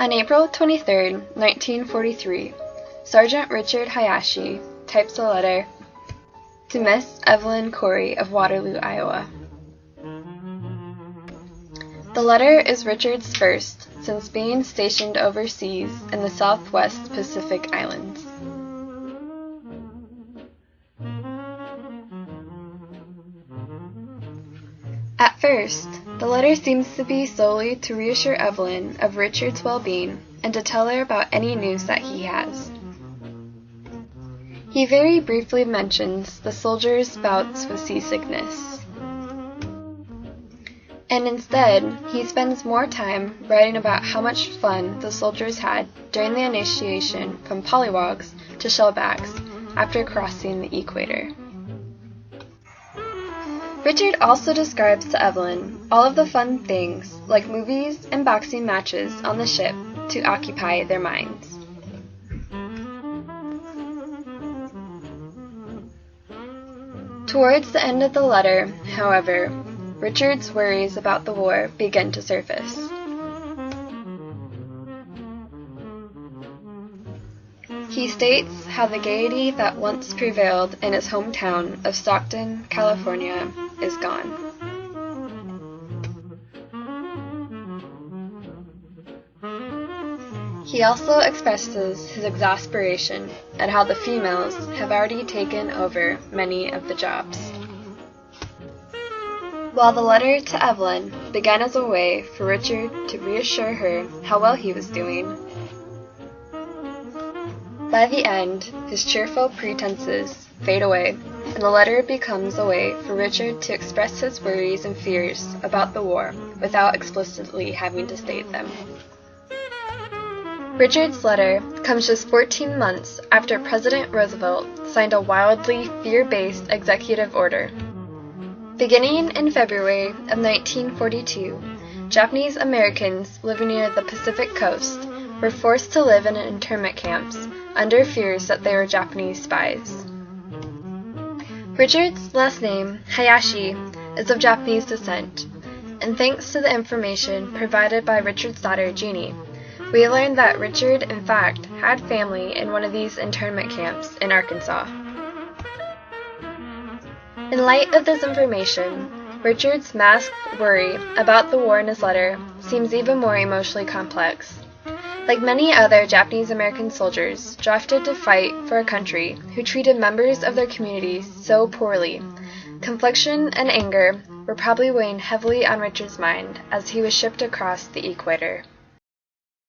On April 23, 1943, Sergeant Richard Hayashi types a letter to Miss Evelyn Corrie of Waterloo, Iowa. The letter is Richard's first since being stationed overseas in the Southwest Pacific Islands. At first, the letter seems to be solely to reassure Evelyn of Richard's well-being and to tell her about any news that he has. He very briefly mentions the soldiers' bouts with seasickness. And instead, he spends more time writing about how much fun the soldiers had during the initiation from pollywogs to shellbacks after crossing the equator. Richard also describes to Evelyn all of the fun things, like movies and boxing matches on the ship, to occupy their minds. Towards the end of the letter, however, Richard's worries about the war begin to surface. He states how the gaiety that once prevailed in his hometown of Stockton, California, is gone. He also expresses his exasperation at how the females have already taken over many of the jobs. While the letter to Evelyn began as a way for Richard to reassure her how well he was doing, by the end, his cheerful pretenses fade away, and the letter becomes a way for Richard to express his worries and fears about the war without explicitly having to state them. Richard's letter comes just 14 months after President Roosevelt signed a wildly fear-based executive order. Beginning in February of 1942, Japanese Americans living near the Pacific coast were forced to live in internment camps under fears that they were Japanese spies. Richard's last name, Hayashi, is of Japanese descent, and thanks to the information provided by Richard's daughter, Jeannie, we learned that Richard, in fact, had family in one of these internment camps in Arkansas. In light of this information, Richard's masked worry about the war in his letter seems even more emotionally complex. Like many other Japanese American soldiers drafted to fight for a country who treated members of their community so poorly, confliction and anger were probably weighing heavily on Richard's mind as he was shipped across the equator.